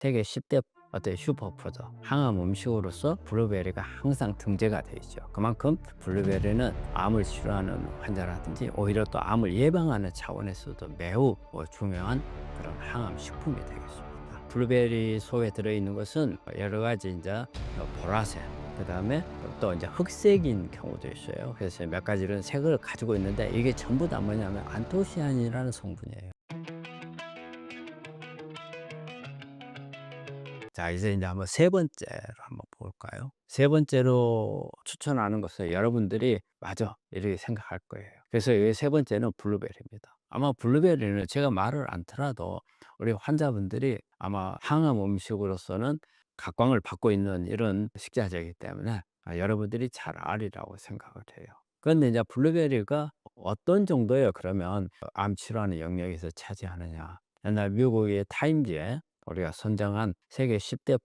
세계 10대 슈퍼푸드 항암 음식으로서 블루베리가 항상 등재가 돼 있죠. 그만큼 블루베리는 암을 치료하는 환자라든지 오히려 또 암을 예방하는 차원에서도 매우 중요한 그런 항암 식품이 되겠습니다. 블루베리 속에 들어있는 것은 여러 가지 이제 보라색, 그다음에 또 이제 흑색인 경우도 있어요. 그래서 몇 가지는 색을 가지고 있는데 이게 전부 다 뭐냐면 안토시아닌이라는 성분이에요. 자, 이제 한번 세 번째로 한번 볼까요? 세 번째로 추천하는 것은 여러분들이 '맞아.' 이렇게 생각할 거예요. 그래서 이 세 번째는 블루베리입니다. 아마 블루베리는 제가 말을 않더라도 우리 환자분들이 아마 항암 음식으로서는 각광을 받고 있는 이런 식자재이기 때문에 여러분들이 잘 아리라고 생각을 해요. 그런데 이제 블루베리가 어떤 정도예요 그러면 암 치료하는 영역에서 차지하느냐. 옛날 미국의 타임지에 우리가 선정한 세계 10대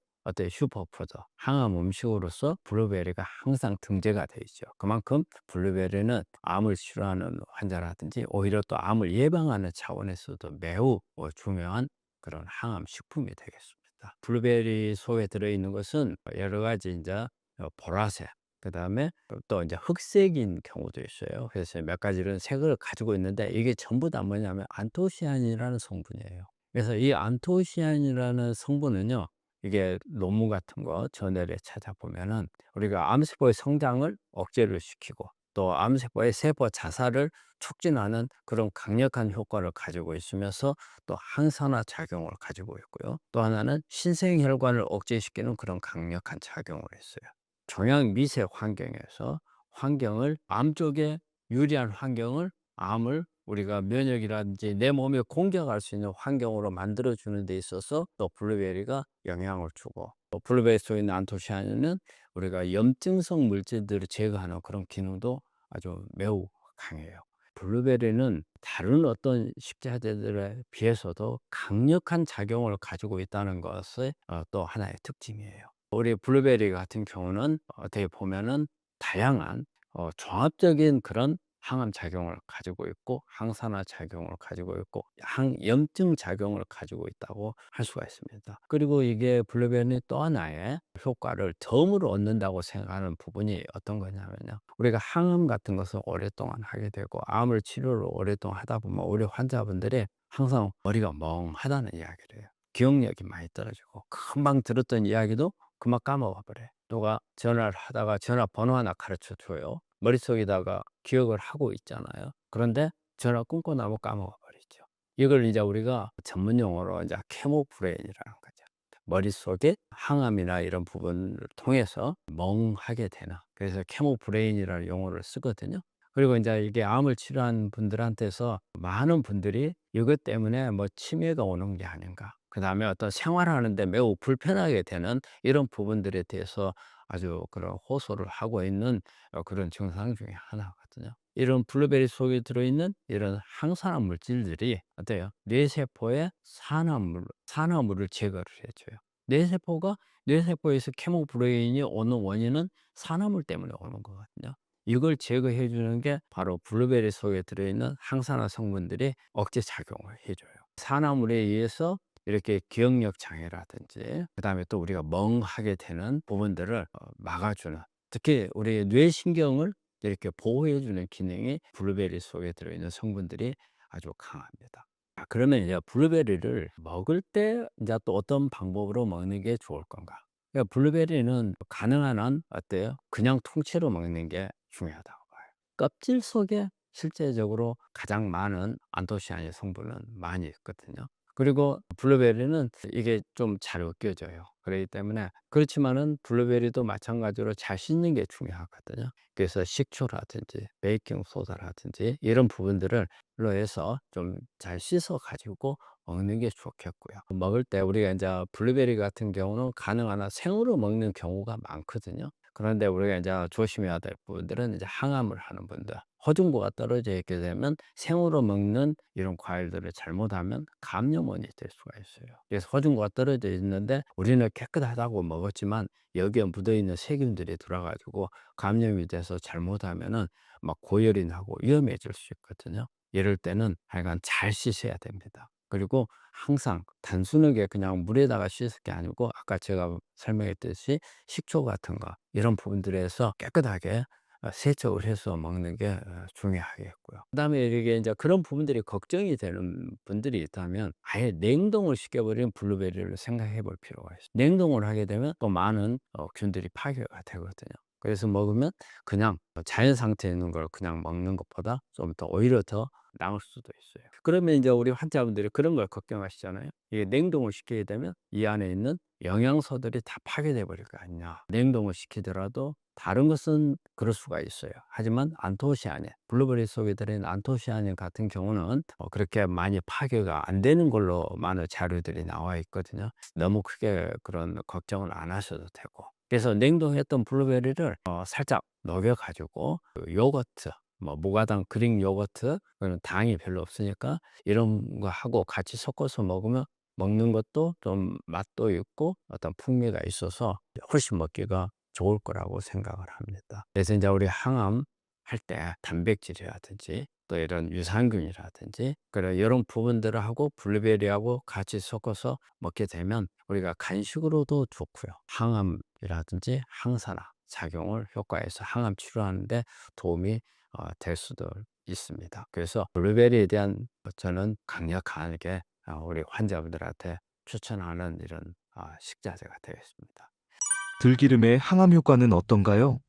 슈퍼푸드 항암 음식으로서 블루베리가 항상 등재가 돼 있죠. 그만큼 블루베리는 암을 치료하는 환자라든지 오히려 또 암을 예방하는 차원에서도 매우 중요한 그런 항암 식품이 되겠습니다. 블루베리 속에 들어있는 것은 여러 가지 이제 보라색, 그다음에 또 이제 흑색인 경우도 있어요. 그래서 몇 가지는 색을 가지고 있는데 이게 전부 다 뭐냐면 안토시아닌이라는 성분이에요. 그래서 이 안토시아닌이라는 성분은요, 이게 논문 같은 거 저널에 찾아보면은 우리가 암세포의 성장을 억제를 시키고 또 암세포의 세포 자살을 촉진하는 그런 강력한 효과를 가지고 있으면서 또 항산화 작용을 가지고 있고요. 또 하나는 신생혈관을 억제시키는 그런 강력한 작용을 했어요. 종양 미세 환경에서 환경을 암 쪽에 유리한 환경을 암을 우리가 면역이라든지 내 몸에 공격할 수 있는 환경으로 만들어 주는 데 있어서 또 블루베리가 영향을 주고 또 블루베리 속에 있는 안토시아닌은 우리가 염증성 물질들을 제거하는 그런 기능도 아주 매우 강해요. 블루베리는 다른 어떤 식자재들에 비해서도 강력한 작용을 가지고 있다는 것의 또 하나의 특징이에요. 우리 블루베리 같은 경우는 어떻게 보면은 다양한 종합적인 그런 항암 작용을 가지고 있고 항산화 작용을 가지고 있고 항염증 작용을 가지고 있다고 할 수가 있습니다. 그리고 이게 블루베리는 또 하나의 효과를 덤으로 얻는다고 생각하는 부분이 어떤 거냐면요. 우리가 항암 같은 것을 오랫동안 하게 되고 암을 치료를 오랫동안 하다 보면 우리 환자분들이 항상 머리가 멍하다는 이야기를 해요. 기억력이 많이 떨어지고 금방 들었던 이야기도 금방 까먹어 버려요. 누가 전화를 하다가 전화번호 하나 가르쳐 줘요. 머릿속에다가 기억을 하고 있잖아요. 그런데 전화 끊고 나면 까먹어 버리죠. 이걸 이제 우리가 전문 용어로 이제 캐모브레인이라는 거죠. 머릿속에 항암이나 이런 부분을 통해서 멍하게 되는, 그래서 캐모브레인이라는 용어를 쓰거든요. 그리고 인제 이게 암을 치료한 분들한테서 많은 분들이 이것 때문에 뭐 치매가 오는 게 아닌가, 그다음에 어떤 생활하는 데 매우 불편하게 되는 이런 부분들에 대해서 아주 그런 호소를 하고 있는 그런 증상 중에 하나거든요. 이런 블루베리 속에 들어있는 이런 항산화 물질들이 어때요? 뇌세포의 산화물을 제거를 해 줘요. 뇌세포가 뇌세포에서 케모브레인이 오는 원인은 산화물 때문에 오는 거거든요. 이걸 제거해 주는 게 바로 블루베리 속에 들어있는 항산화 성분들이 억제 작용을 해 줘요. 산화물에 의해서 이렇게 기억력 장애라든지 그다음에 또 우리가 멍하게 되는 부분들을 막아주는, 특히 우리 뇌신경을 이렇게 보호해 주는 기능이 블루베리 속에 들어있는 성분들이 아주 강합니다. 그러면 이제 블루베리를 먹을 때 이제 또 어떤 방법으로 먹는 게 좋을 건가? 그러니까 블루베리는 가능한 한 어때요? 그냥 통째로 먹는 게 중요하다고 봐요. 껍질 속에 실제적으로 가장 많은 안토시아닌 성분은 많이 있거든요. 그리고 블루베리는 이게 좀 잘 으깨져요. 그렇기 때문에, 그렇지만은 블루베리도 마찬가지로 잘 씻는 게 중요하거든요. 그래서 식초라든지 베이킹 소다라든지 이런 부분들을 로 해서 좀 잘 씻어 가지고 먹는 게 좋겠고요. 먹을 때 우리가 인제 블루베리 같은 경우는 가능한 한 생으로 먹는 경우가 많거든요. 그런데 우리가 인제 조심해야 될 부분들은 이제 항암을 하는 분들, 호중고가 떨어져 있게 되면 생으로 먹는 이런 과일들을 잘못하면 감염원이 될 수가 있어요. 그래서 호중고가 떨어져 있는데 우리는 깨끗하다고 먹었지만 여기에 묻어 있는 세균들이 들어 가지고 감염이 돼서 잘못하면은 막 고열이 나고 위험해질 수 있거든요. 이럴 때는 하여간 잘 씻어야 됩니다. 그리고 항상 단순하게 그냥 물에다가 씻을 게 아니고 아까 제가 설명했듯이 식초 같은 거 이런 부분들에서 깨끗하게 세척을 해서 먹는 게 중요하겠고요. 그다음에 이게 인제 그런 부분들이 걱정이 되는 분들이 있다면 아예 냉동을 시켜 버린 블루베리를 생각해 볼 필요가 있어요. 냉동을 하게 되면 또 많은 균들이 파괴가 되거든요. 그래서 먹으면 그냥 자연 상태에 있는 걸 그냥 먹는 것보다 좀 더 오히려 더 나을 수도 있어요. 그러면 인제 우리 환자분들이 그런 걸 걱정하시잖아요. 이게 냉동을 시키게 되면 이 안에 있는 영양소들이 다 파괴돼 버릴 거 아니냐. 냉동을 시키더라도 다른 것은 그럴 수가 있어요. 하지만 안토시아닌, 블루베리 속에 들어있는 안토시아닌 같은 경우는 그렇게 많이 파괴가 안 되는 걸로 많은 자료들이 나와 있거든요. 너무 크게 그런 걱정을 안 하셔도 되고. 그래서 냉동했던 블루베리를 살짝 녹여 가지고 그 요거트, 뭐 무가당 그릭 요거트, 그런 당이 별로 없으니까 이런 거 하고 같이 섞어서 먹는 것도 좀 맛도 있고 어떤 풍미가 있어서 훨씬 먹기가 좋을 거라고 생각을 합니다. 그래서 인제 우리 항암 할 때 단백질이라든지 또 이런 유산균이라든지 그런 요런 부분들을 하고 블루베리하고 같이 섞어서 먹게 되면 우리가 간식으로도 좋고요. 항암이라든지 항산화 작용을 효과해서 항암 치료하는 데 도움이 될 수도 있습니다. 그래서 블루베리에 대한 저는 강력하게 우리 환자분들한테 추천하는 이런 식자재가 되겠습니다. 들기름의 항암 효과는 어떤가요?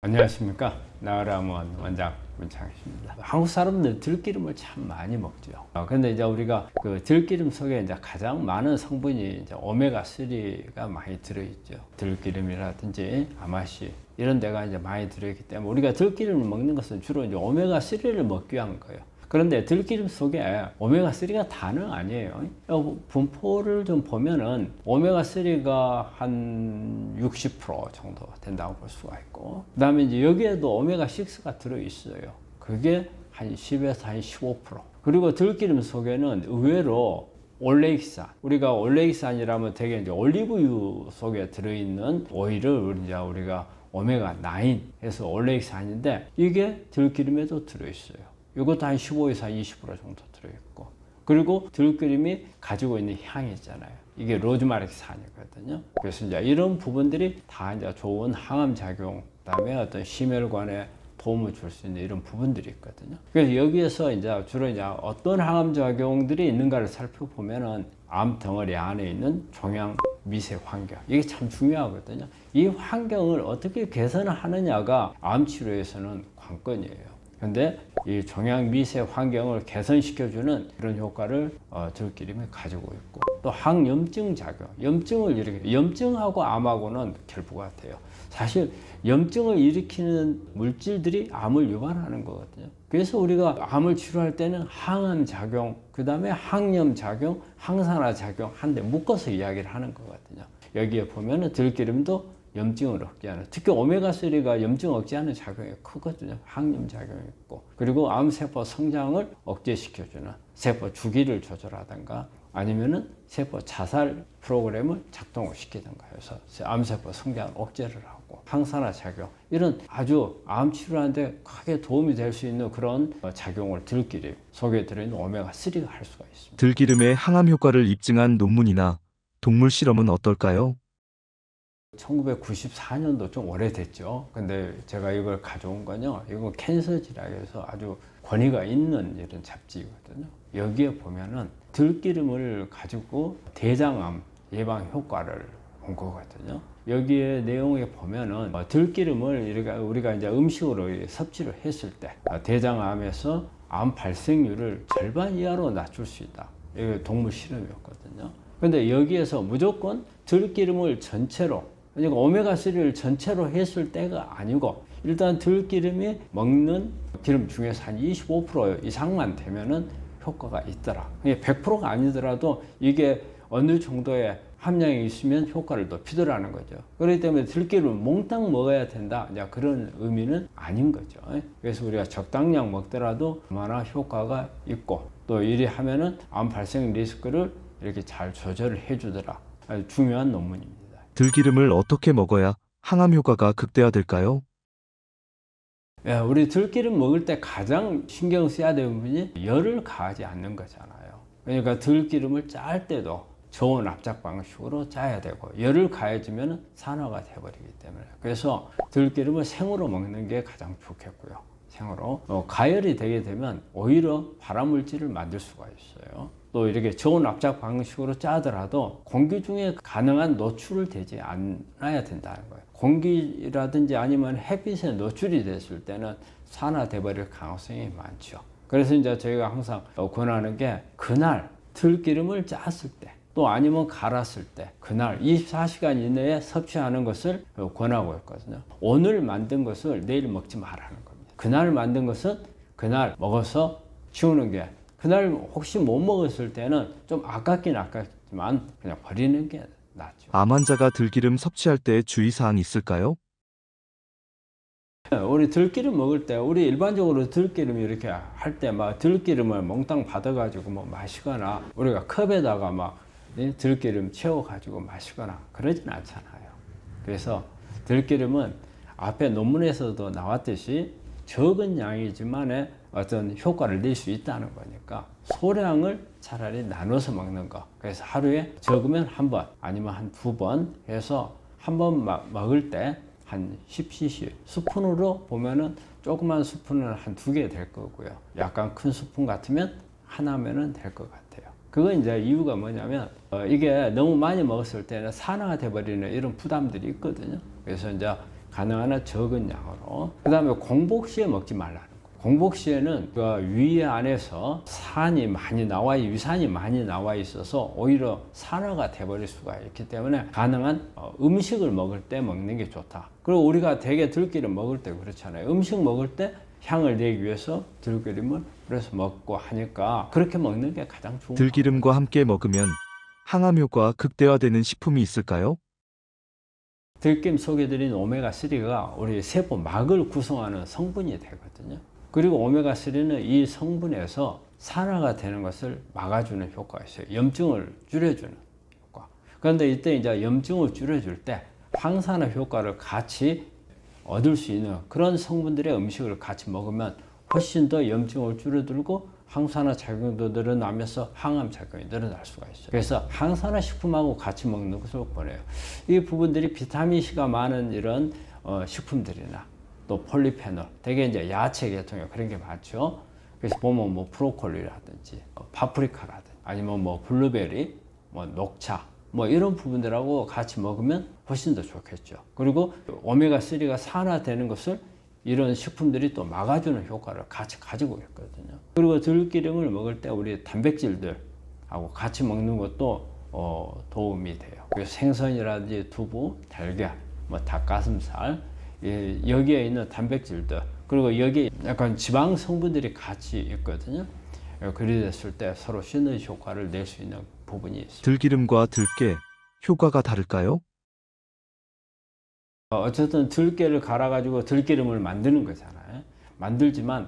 안녕하십니까. 나으람원 원장 문창식입니다. 한국 사람들 들기름을 참 많이 먹죠. 근데 이제 우리가 그 들기름 속에 이제 가장 많은 성분이 이제 오메가3가 많이 들어있죠. 들기름이라든지 아마시 이런 데가 이제 많이 들어있기 때문에 우리가 들기름을 먹는 것은 주로 이제 오메가3를 먹기 위한 거예요. 그런데 들기름 속에 오메가3가 다는 아니에요. 분포를 좀 보면은 오메가3가 한 60% 정도 된다고 볼 수가 있고, 그 다음에 이제 여기에도 오메가6가 들어있어요. 그게 한 10에서 한 15%. 그리고 들기름 속에는 의외로 올레익산, 우리가 올레익산이라면 되게 이제 올리브유 속에 들어있는 오일을 이제 우리가 오메가9 해서 올레익산인데 이게 들기름에도 들어있어요. 이것도 한 15에서 20% 정도 들어있고, 그리고 들기름이 가지고 있는 향이 있잖아요. 이게 로즈마릭산이거든요. 그래서 이제 이런 부분들이 다 이제 좋은 항암 작용, 그다음에 어떤 심혈관에 도움을 줄 수 있는 이런 부분들이 있거든요. 그래서 여기에서 이제 주로 이제 어떤 항암 작용들이 있는가를 살펴보면은 암 덩어리 안에 있는 종양 미세 환경, 이게 참 중요하거든요. 이 환경을 어떻게 개선하느냐가 암 치료에서는 관건이에요. 근데 이 종양 미세 환경을 개선시켜주는 그런 효과를 들기름이 가지고 있고, 또 항염증 작용, 염증을 염증하고 암하고는 결부가 돼요. 사실 염증을 일으키는 물질들이 암을 유발하는 거거든요. 그래서 우리가 암을 치료할 때는 항암 작용, 그 다음에 항염 작용, 항산화 작용 한데 묶어서 이야기를 하는 거거든요. 여기에 보면은 들기름도 염증을 억제하는, 특히 오메가3가 염증 억제하는 작용이 크거든요. 항염 작용이 있고, 그리고 암세포 성장을 억제시켜주는 세포 주기를 조절하든가 아니면은 세포 자살 프로그램을 작동을 시키든가 해서 암세포 성장을 억제를 하고, 항산화 작용, 이런 아주 암 치료하는데 크게 도움이 될 수 있는 그런 작용을 들기름 속에 들어있는 오메가3가 할 수가 있습니다. 들기름의 항암 효과를 입증한 논문이나 동물 실험은 어떨까요? 1994년도 좀 오래됐죠. 근데 제가 이걸 가져온 건요, 이건 캔서지라고 해서 아주 권위가 있는 이런 잡지거든요. 여기에 보면은 들기름을 가지고 대장암 예방 효과를 본 거거든요. 여기에 내용에 보면은 들기름을 우리가 이제 음식으로 섭취를 했을 때 대장암에서 암 발생률을 절반 이하로 낮출 수 있다. 이게 동물 실험이었거든요. 근데 여기에서 무조건 들기름을 전체로, 그러니까 오메가3를 전체로 했을 때가 아니고, 일단 들기름이 먹는 기름 중에서 한 25% 이상만 되면은 효과가 있더라. 100%가 아니더라도 이게 어느 정도의 함량이 있으면 효과를 높이더라는 거죠. 그렇기 때문에 들기름을 몽땅 먹어야 된다, 그런 의미는 아닌 거죠. 그래서 우리가 적당량 먹더라도 얼마나 효과가 있고, 또 이리 하면은 암 발생 리스크를 이렇게 잘 조절을 해주더라. 아주 중요한 논문입니다. 들기름을 어떻게 먹어야 항암 효과가 극대화될까요? 예, 우리 들기름 먹을 때 가장 신경 써야 되는 부분이 열을 가하지 않는 거잖아요. 그러니까 들기름을 짤 때도 저온 압작 방식으로 짜야 되고 열을 가해주면 산화가 돼버리기 때문에 그래서 들기름을 생으로 먹는 게 가장 좋겠고요. 생으로 가열이 되게 되면 오히려 발암물질을 만들 수가 있어요. 또 이렇게 저온 압작 방식으로 짜더라도 공기 중에 가능한 노출을 되지 않아야 된다는 거예요. 공기라든지 아니면 햇빛에 노출이 됐을 때는 산화돼 버릴 가능성이 많죠. 그래서 이제 저희가 항상 권하는 게 그날 들기름을 짰을 때 또 아니면 갈았을 때 그날 24시간 이내에 섭취하는 것을 권하고 있거든요. 오늘 만든 것을 내일 먹지 말라는 겁니다. 그날 만든 것은 그날 먹어서 치우는 게 그날 혹시 못 먹었을 때는 좀 아깝긴 아깝지만 그냥 버리는 게 낫죠. 암 환자가 들기름 섭취할 때 주의사항 있을까요? 우리 들기름 먹을 때 우리 일반적으로 들기름 이렇게 할 때 막 들기름을 몽땅 받아가지고 뭐 마시거나 우리가 컵에다가 막 들기름 채워가지고 마시거나 그러진 않잖아요. 그래서 들기름은 앞에 논문에서도 나왔듯이 적은 양이지만의 어떤 효과를 낼 수 있다는 거니까 소량을 차라리 나눠서 먹는 거. 그래서 하루에 적으면 한 번 아니면 한 두 번 해서 한 번 먹을 때 한 10cc 스푼으로 보면은 조그만 스푼은 한 두 개 될 거고요. 약간 큰 스푼 같으면 하나면은 될 것 같아요. 그건 이제 이유가 뭐냐면 이게 너무 많이 먹었을 때는 산화가 돼버리는 이런 부담들이 있거든요. 그래서 이제 가능한 한 적은 양으로. 그 다음에 공복 시에 먹지 말라는 거예요. 공복 시에는 그 위 안에서 산이 많이 나와, 위산이 많이 나와 있어서 오히려 산화가 돼버릴 수가 있기 때문에 가능한 음식을 먹을 때 먹는 게 좋다. 그리고 우리가 대개 들기름 먹을 때 그렇잖아요. 음식 먹을 때 향을 내기 위해서 들기름을 그래서 먹고 하니까 그렇게 먹는 게 가장 좋은 들기름과 함께 먹으면 항암 효과 극대화되는 식품이 있을까요? 들기름 속에 들인 오메가3가 우리 세포막을 구성하는 성분이 되거든요. 그리고 오메가3는 이 성분에서 산화가 되는 것을 막아주는 효과가 있어요. 염증을 줄여주는 효과. 그런데 이때 이제 염증을 줄여줄 때 항산화 효과를 같이 얻을 수 있는 그런 성분들의 음식을 같이 먹으면 훨씬 더 염증을 줄여들고 항산화 작용도 늘어나면서 항암 작용이 늘어날 수가 있어요. 그래서 항산화 식품하고 같이 먹는 것을 권해요. 이 부분들이 비타민C가 많은 이런 식품들이나 또 폴리페놀, 되게 이제 야채 계통에 그런 게 많죠. 그래서 보면 뭐 브로콜리라든지 파프리카라든지 아니면 뭐 블루베리, 뭐 녹차, 뭐 이런 부분들하고 같이 먹으면 훨씬 더 좋겠죠. 그리고 오메가3가 산화되는 것을 이런 식품들이 또 막아주는 효과를 같이 가지고 있거든요. 그리고 들기름을 먹을 때 우리 단백질들하고 같이 먹는 것도 도움이 돼요. 그래서 생선이라든지 두부, 달걀, 뭐 닭가슴살, 여기에 있는 단백질들, 그리고 여기에 약간 지방 성분들이 같이 있거든요. 그리 됐을 때 서로 시너지 효과를 낼 수 있는 부분이 있습니다. 들기름과 들깨 효과가 다를까요? 어쨌든 들깨를 갈아가지고 들기름을 만드는 거잖아요. 만들지만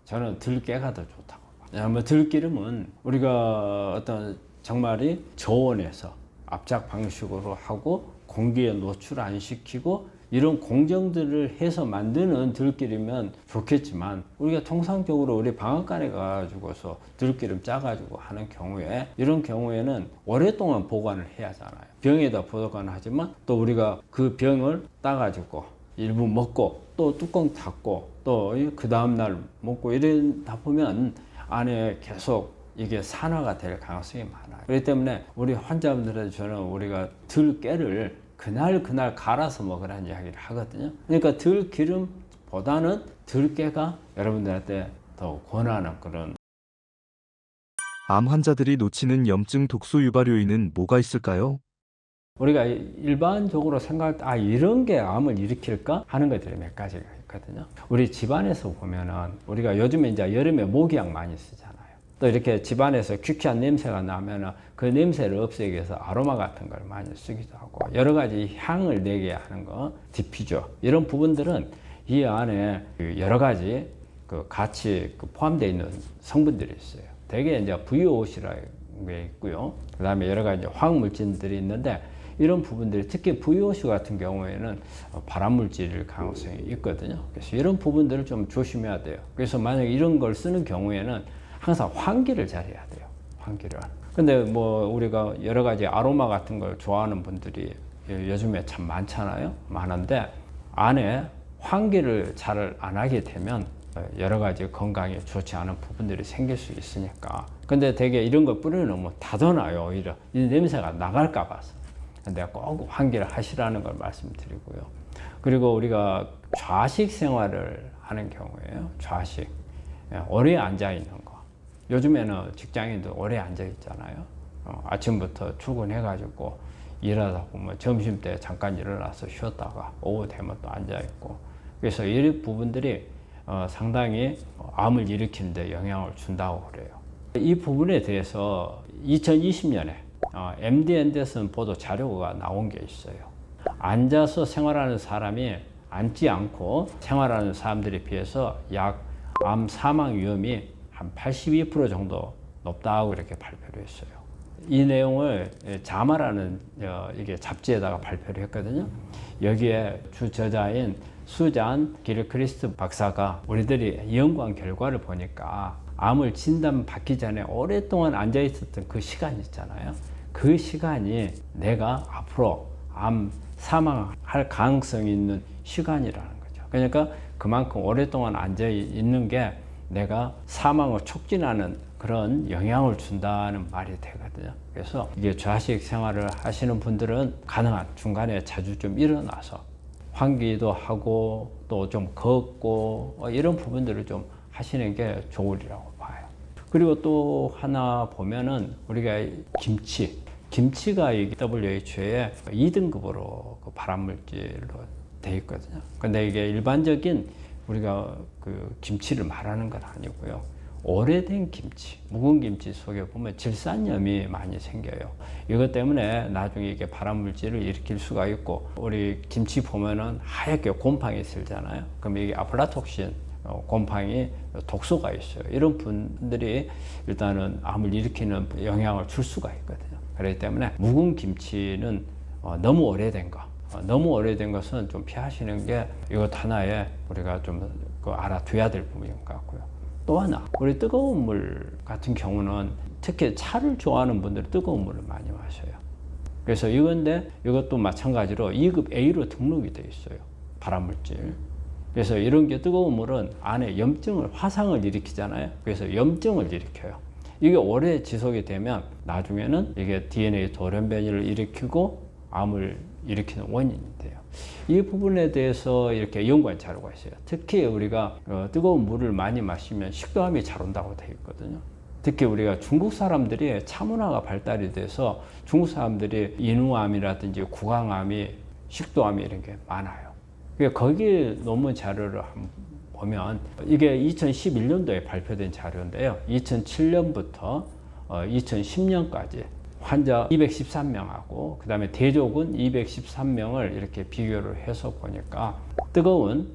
저는 들깨가 더 좋다고 봐요. 왜냐하면 들기름은 우리가 어떤 정말이 저온에서 압작 방식으로 하고 공기에 노출 안 시키고 이런 공정들을 해서 만드는 들기름이면 좋겠지만 우리가 통상적으로 우리 방앗간에 가지고서 들기름 짜가지고 하는 경우에 이런 경우에는 오랫동안 보관을 해야 하잖아요. 병에다 보관을 하지만 또 우리가 그 병을 따가지고 일부 먹고 또 뚜껑 닫고 또 그 다음날 먹고 이러다 보면 안에 계속 이게 산화가 될 가능성이 많아요. 그렇기 때문에 우리 환자분들한테 저는 우리가 들깨를 그날 갈아서 먹으라는 이야기를 하거든요. 그러니까 들기름보다는 들깨가 여러분들한테 더 권하는 그런. 암 환자들이 놓치는 염증 독소 유발 요인은 뭐가 있을까요? 우리가 일반적으로 생각할 때 이런 게 암을 일으킬까 하는 것들이 몇 가지가 있거든요. 우리 집안에서 보면은 우리가 요즘에 이제 여름에 모기약 많이 쓰잖아요. 또 이렇게 집안에서 퀴퀴한 냄새가 나면은 그 냄새를 없애기 위해서 아로마 같은 걸 많이 쓰기도 하고 여러 가지 향을 내게 하는 거, 디퓨저 이런 부분들은 이 안에 여러 가지 같이 포함되어 있는 성분들이 있어요. 대개 이제 VOC라는 게 있고요. 그 다음에 여러 가지 화학 물질들이 있는데 이런 부분들이 특히 VOC 같은 경우에는 발암물질일 가능성이 있거든요. 그래서 이런 부분들을 좀 조심해야 돼요. 그래서 만약에 이런 걸 쓰는 경우에는 항상 환기를 잘 해야 돼요. 환기를. 근데 뭐 우리가 여러 가지 아로마 같은 걸 좋아하는 분들이 요즘에 참 많잖아요. 많은데 안에 환기를 잘 안 하게 되면 여러 가지 건강에 좋지 않은 부분들이 생길 수 있으니까. 근데 되게 이런 거 뿌려놓으면 닫아놔요. 오히려 이 냄새가 나갈까 봐서. 근데 꼭 환기를 하시라는 걸 말씀드리고요. 그리고 우리가 좌식 생활을 하는 경우에요. 좌식. 오래 앉아 있는 거. 요즘에는 직장인도 오래 앉아 있잖아요. 아침부터 출근해가지고 일하다 보면 점심 때 잠깐 일어나서 쉬었다가 오후 되면 또 앉아 있고. 그래서 이 부분들이 상당히 암을 일으키는 데 영향을 준다고 그래요. 이 부분에 대해서 2020년에 MD 앤더슨 보도 자료가 나온 게 있어요. 앉아서 생활하는 사람이 앉지 않고 생활하는 사람들에 비해서 약 암 사망 위험이 한 82% 정도 높다고 이렇게 발표를 했어요. 이 내용을 자마라는 이게 잡지에다가 발표를 했거든요. 여기에 주 저자인 수잔 길크리스트 박사가 우리들이 연구한 결과를 보니까 암을 진단받기 전에 오랫동안 앉아 있었던 그 시간 있잖아요. 그 시간이 내가 앞으로 암 사망할 가능성이 있는 시간이라는 거죠. 그러니까 그만큼 오랫동안 앉아 있는 게 내가 사망을 촉진하는 그런 영향을 준다는 말이 되거든요. 그래서 이게 좌식 생활을 하시는 분들은 가능한 중간에 자주 좀 일어나서 환기도 하고 또 좀 걷고 이런 부분들을 좀 하시는 게 좋으리라고 봐요. 그리고 또 하나 보면은 우리가 김치가 WHO의 2등급으로 발암물질로 돼 있거든요. 근데 이게 일반적인 우리가 그 김치를 말하는 건 아니고요. 오래된 김치, 묵은 김치 속에 보면 질산염이 많이 생겨요. 이것 때문에 나중에 이게 발암물질을 일으킬 수가 있고, 우리 김치 보면은 하얗게 곰팡이 슬잖아요. 그럼 이게 아플라톡신, 곰팡이 독소가 있어요. 이런 분들이 일단은 암을 일으키는 영향을 줄 수가 있거든요. 그렇기 때문에 묵은 김치는 너무 오래된 거, 너무 오래된 것은 좀 피하시는 게 이것 하나에 우리가 좀 알아둬야 될 부분인 것 같고요. 또 하나, 우리 뜨거운 물 같은 경우는 특히 차를 좋아하는 분들은 뜨거운 물을 많이 마셔요. 그래서 이것도 마찬가지로 2급 A로 등록이 돼 있어요. 발암물질. 그래서 이런 게 뜨거운 물은 안에 화상을 일으키잖아요. 그래서 염증을 일으켜요. 이게 오래 지속이 되면 나중에는 이게 DNA 돌연변이를 일으키고 암을 일으키는 원인이 돼요. 이 부분에 대해서 이렇게 연구한 자료가 있어요. 특히 우리가 뜨거운 물을 많이 마시면 식도암이 잘 온다고 되어 있거든요. 특히 우리가 중국 사람들이 차 문화가 발달이 돼서 중국 사람들이 인후암이라든지 구강암이, 식도암이 이런 게 많아요. 거기 논문 자료를 보면 이게 2011년도에 발표된 자료인데요. 2007년부터 2010년까지 환자 213명하고 그 다음에 대조군 213명을 이렇게 비교를 해서 보니까 뜨거운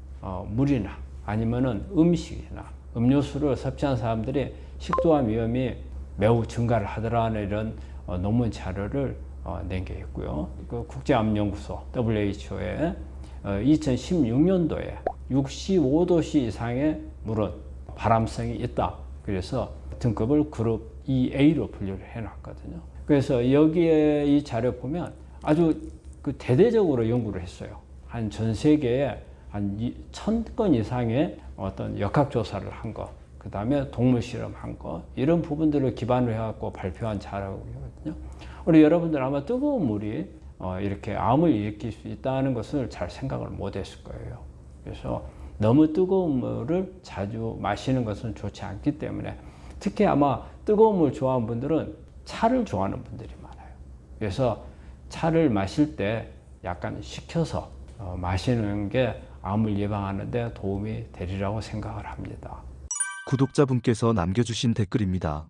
물이나 아니면은 음식이나 음료수를 섭취한 사람들이 식도암 위험이 매우 증가를 하더라는 이런 논문 자료를 낸 게 있고요. 그 국제암연구소 WHO에 2016년도에 65도씨 이상의 물은 발암성이 있다. 그래서 등급을 그룹 2A로 분류를 해놨거든요. 그래서 여기에 이 자료 보면 아주 대대적으로 연구를 했어요. 한 전 세계에 한 1000건 이상의 어떤 역학조사를 한 거, 그 다음에 동물 실험한 거, 이런 부분들을 기반으로 해갖고 발표한 자료거든요. 우리 여러분들 아마 뜨거운 물이 이렇게 암을 일으킬 수 있다는 것을 잘 생각을 못 했을 거예요. 그래서 너무 뜨거운 물을 자주 마시는 것은 좋지 않기 때문에, 특히 아마 뜨거운 물 좋아하는 분들은 차를 좋아하는 분들이 많아요. 그래서 차를 마실 때 약간 식혀서 마시는 게 암을 예방하는 데 도움이 되리라고 생각을 합니다. 구독자분께서 남겨주신 댓글입니다.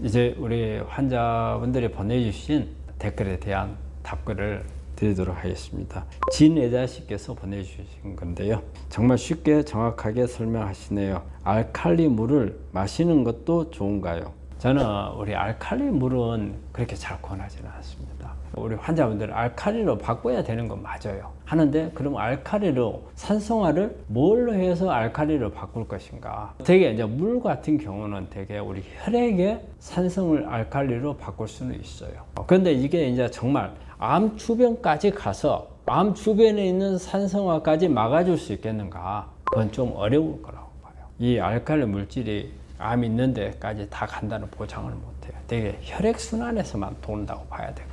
이제 우리 환자분들이 보내주신 댓글에 대한 답글을 드리도록 하겠습니다. 진애자 씨께서 보내주신 건데요. 정말 쉽게 정확하게 설명하시네요. 알칼리 물을 마시는 것도 좋은가요? 저는 우리 알칼리 물은 그렇게 잘 권하지는 않습니다. 우리 환자분들은 알칼리로 바꿔야 되는 건 맞아요. 하는데 그럼 알칼리로 산성화를 뭘로 해서 알칼리로 바꿀 것인가? 되게 이제 물 같은 경우는 되게 우리 혈액의 산성을 알칼리로 바꿀 수는 있어요. 그런데 이게 이제 정말 암 주변까지 가서 암 주변에 있는 산성화까지 막아줄 수 있겠는가? 그건 좀 어려울 거라고 봐요. 이 알칼리 물질이 암 있는 데까지 다 간다는 보장을 못해요. 되게 혈액순환에서만 돈다고 봐야 되거든요.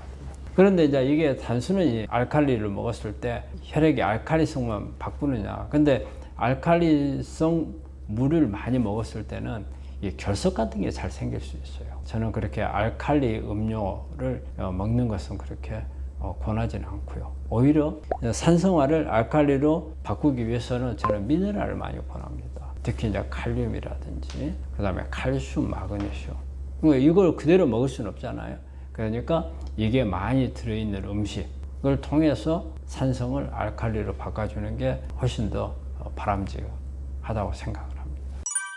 그런데 이제 이게 단순히 알칼리를 먹었을 때 혈액의 알칼리성만 바꾸느냐. 근데 알칼리성 물을 많이 먹었을 때는 이 결석 같은 게 잘 생길 수 있어요. 저는 그렇게 알칼리 음료를 먹는 것은 그렇게 권하지는 않고요. 오히려 산성화를 알칼리로 바꾸기 위해서는 저는 미네랄을 많이 권합니다. 특히 이제 칼륨이라든지, 그 다음에 칼슘, 마그네슘. 이걸 그대로 먹을 수는 없잖아요. 그러니까 이게 많이 들어있는 음식을 통해서 산성을 알칼리로 바꿔주는 게 훨씬 더 바람직하다고 생각을 합니다.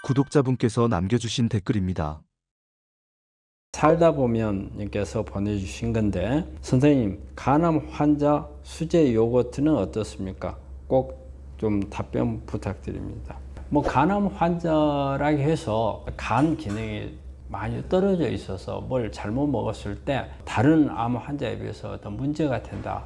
구독자분께서 남겨주신 댓글입니다. 살다 보면 님께서 보내주신 건데, 선생님, 간암 환자 수제 요거트는 어떻습니까? 꼭 좀 답변 부탁드립니다. 뭐 간암 환자라 해서 간 기능이 많이 떨어져 있어서 뭘 잘못 먹었을 때 다른 암 환자에 비해서 어떤 문제가 된다.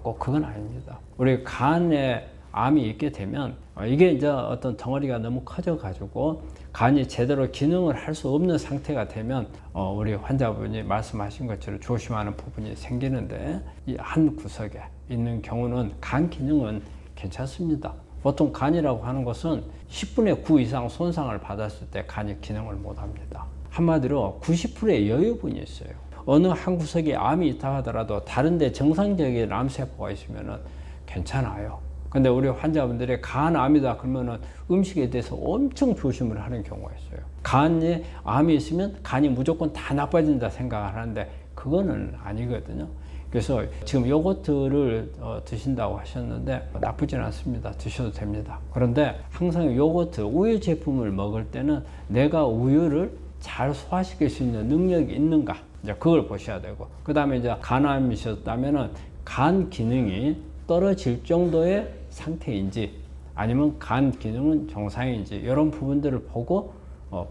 꼭 그건 아닙니다. 우리 간에 암이 있게 되면 이게 이제 어떤 덩어리가 너무 커져 가지고 간이 제대로 기능을 할 수 없는 상태가 되면 우리 환자분이 말씀하신 것처럼 조심하는 부분이 생기는데, 이 한 구석에 있는 경우는 간 기능은 괜찮습니다. 보통 간이라고 하는 것은 10분의 9 이상 손상을 받았을 때 간이 기능을 못합니다. 한마디로 90%의 여유분이 있어요. 어느 한 구석에 암이 있다 하더라도 다른 데 정상적인 암세포가 있으면 괜찮아요. 근데 우리 환자분들이 간암이다 그러면은 음식에 대해서 엄청 조심을 하는 경우가 있어요. 간에 암이 있으면 간이 무조건 다 나빠진다 생각을 하는데 그거는 아니거든요. 그래서 지금 요거트를 드신다고 하셨는데 나쁘진 않습니다. 드셔도 됩니다. 그런데 항상 요거트, 우유 제품을 먹을 때는 내가 우유를 잘 소화시킬 수 있는 능력이 있는가, 이제 그걸 보셔야 되고, 그 다음에 이제 간암이셨다면은 간 기능이 떨어질 정도의 상태인지 아니면 간 기능은 정상인지 이런 부분들을 보고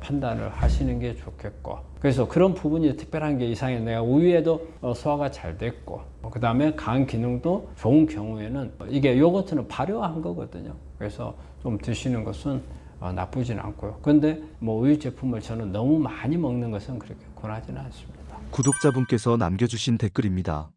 판단을 하시는 게 좋겠고, 그래서 그런 부분이 특별한 게 이상해 내가 우유에도 소화가 잘 됐고, 그 다음에 간 기능도 좋은 경우에는 이게 요거트는 발효한 거거든요. 그래서 좀 드시는 것은 나쁘진 않고요. 그런데 뭐 우유 제품을 저는 너무 많이 먹는 것은 그렇게 권하지는 않습니다. 구독자분께서 남겨주신 댓글입니다.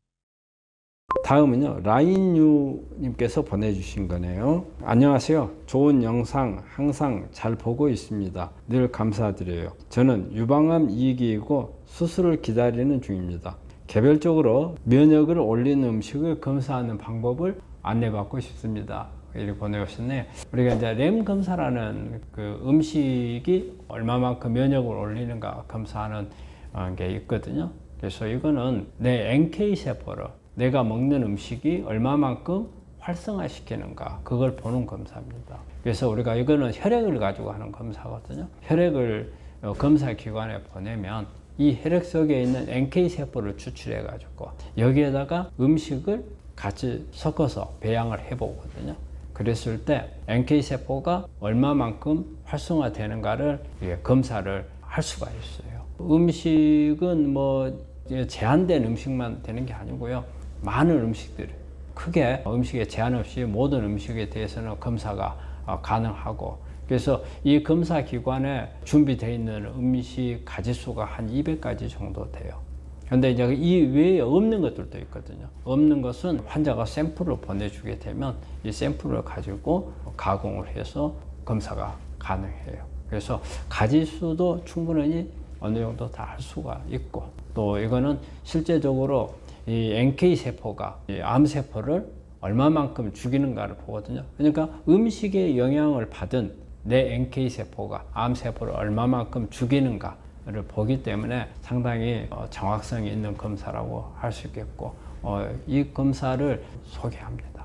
다음은요, 라인유님께서 보내주신 거네요. 안녕하세요. 좋은 영상 항상 잘 보고 있습니다. 늘 감사드려요. 저는 유방암 2기이고 수술을 기다리는 중입니다. 개별적으로 면역을 올리는 음식을 검사하는 방법을 안내받고 싶습니다. 이렇게 보내주셨네. 우리가 이제 램 검사라는 그 음식이 얼마만큼 면역을 올리는가 검사하는 게 있거든요. 그래서 이거는 내 NK 세포를 내가 먹는 음식이 얼마만큼 활성화시키는가 그걸 보는 검사입니다. 그래서 우리가 이거는 혈액을 가지고 하는 검사거든요. 혈액을 검사기관에 보내면 이 혈액 속에 있는 NK 세포를 추출해 가지고 여기에다가 음식을 같이 섞어서 배양을 해 보거든요. 그랬을 때 NK 세포가 얼마만큼 활성화되는가를 검사를 할 수가 있어요. 음식은 뭐 제한된 음식만 되는 게 아니고요. 많은 음식들, 크게 음식에 제한 없이 모든 음식에 대해서는 검사가 가능하고, 그래서 이 검사 기관에 준비되어 있는 음식 가지수가 한 200가지 정도 돼요. 그런데 이제 이 외에 없는 것들도 있거든요. 없는 것은 환자가 샘플을 보내주게 되면 이 샘플을 가지고 가공을 해서 검사가 가능해요. 그래서 가지수도 충분히 어느 정도 다 할 수가 있고, 또 이거는 실제적으로 이 NK 세포가 이 암세포를 얼마만큼 죽이는가를 보거든요. 그러니까 음식의 영향을 받은 내 NK 세포가 암세포를 얼마만큼 죽이는가를 보기 때문에 상당히 정확성이 있는 검사라고 할 수 있겠고, 이 검사를 소개합니다.